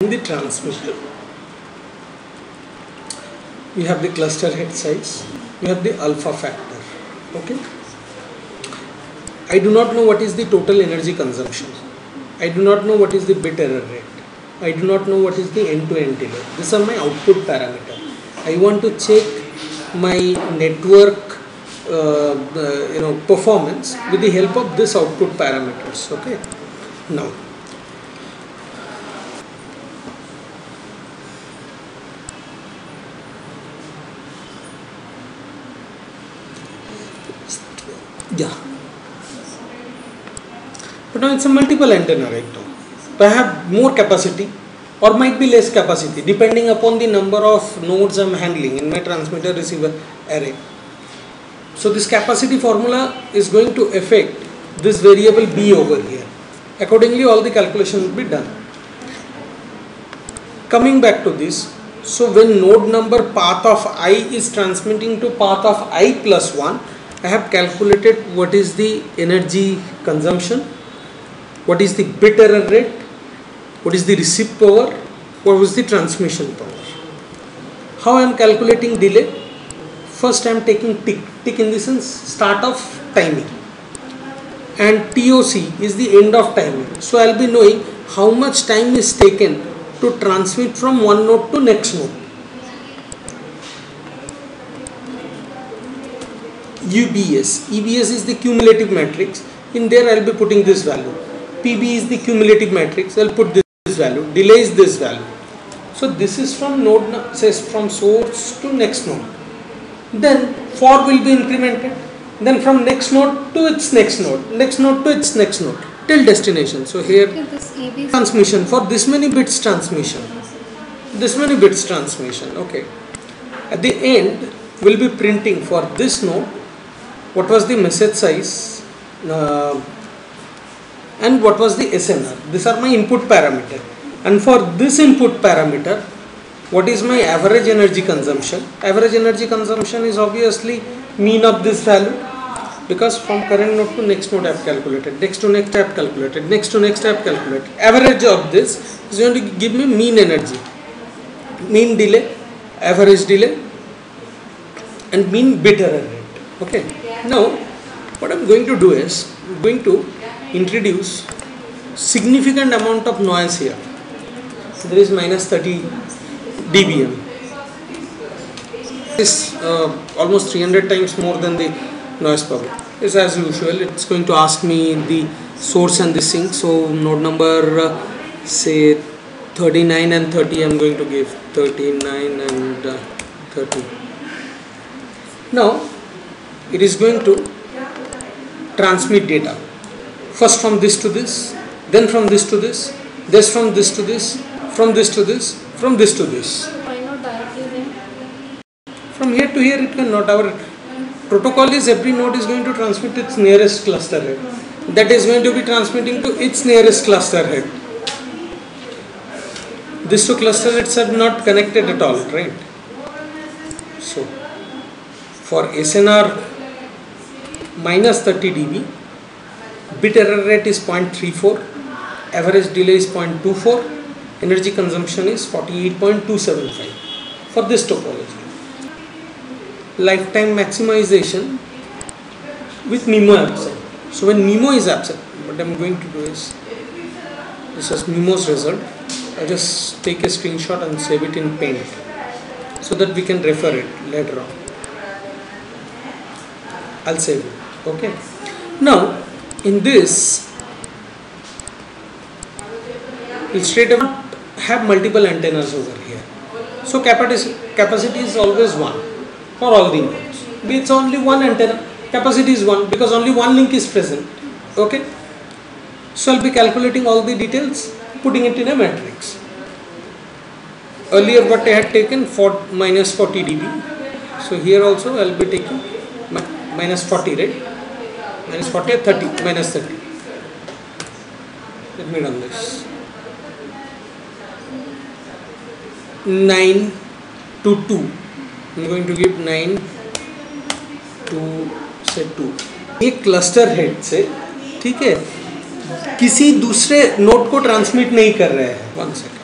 In the transmitter, we have the cluster head size, we have the alpha factor. Okay, I do not know what is the total energy consumption, I do not know what is the bit error rate, I do not know what is the end-to-end delay. These are my output parameter. I want to check my network performance with the help of this output parameters. Okay, now but now it's a multiple antenna right now. So I have more capacity or might be less capacity depending upon the number of nodes I am handling in my transmitter receiver array. So this capacity formula is going to affect this variable B over here. Accordingly, all the calculation will be done. Coming back to this, so when node number path of I is transmitting to path of I plus 1, I have calculated what is the energy consumption, what is the bit error rate, what is the receive power, what was the transmission power. How I am calculating delay? First I am taking tick in the sense start of timing, and TOC is the end of timing. So I will be knowing how much time is taken to transmit from one node to next node. EBS is the cumulative matrix. In there I will be putting this value. PB is the cumulative matrix. I will put this value. Delay is this value. So this is from node, says from source to next node. Then for will be incremented. Then from next node to its next node, next node to its next node till destination. So here transmission for this many bits transmission. This many bits transmission. Okay. At the end we will be printing for this node what was the message size and what was the SNR. These are my input parameter, and for this input parameter what is my average energy consumption. Average energy consumption is obviously mean of this value, because from current node to next node I have calculated, next to next I have calculated, next to next I have calculated. Average of this is going to give me mean energy, mean delay, average delay and mean bit error rate. Okay. Now what I am going to do is I am going to introduce significant amount of noise here. So there is minus 30 dBm. This almost 300 times more than the noise power. It's as usual. It's going to ask me the source and the sink. So node number say 39 and 30. I am going to give 39 and 30. Now it is going to transmit data. First from this to this, then from this to this, this from this to this, from this to this, from this to this. Why not directly then? From here to here it cannot. Our protocol is every node is going to transmit its nearest cluster head. That is going to be transmitting to its nearest cluster head. These two cluster heads are not connected at all, right? So for SNR minus 30 dB, bit error rate is 0.34, average delay is 0.24, energy consumption is 48.275 for this topology. Lifetime maximization with MIMO absent. So when MIMO is absent, what I am going to do is, this is MIMO's result. I just take a screenshot and save it in Paint so that we can refer it later on. I'll save it. Okay. Now in this we'll straight away have multiple antennas over here. So capacity is always 1 for all the nodes. It's only one antenna. Capacity is 1 because only one link is present. Okay. So I'll be calculating all the details, putting it in a matrix. Earlier what I had taken for minus 40 dB. So here also I'll be taking minus 40, right? Minus 40 or 30, minus 30. Let me run this. 9 to 2. I'm going to give 9 to say 2. एक cluster head से, ठीक है, किसी दूसरे node को transmit नहीं कर रहे हैं. 1 second.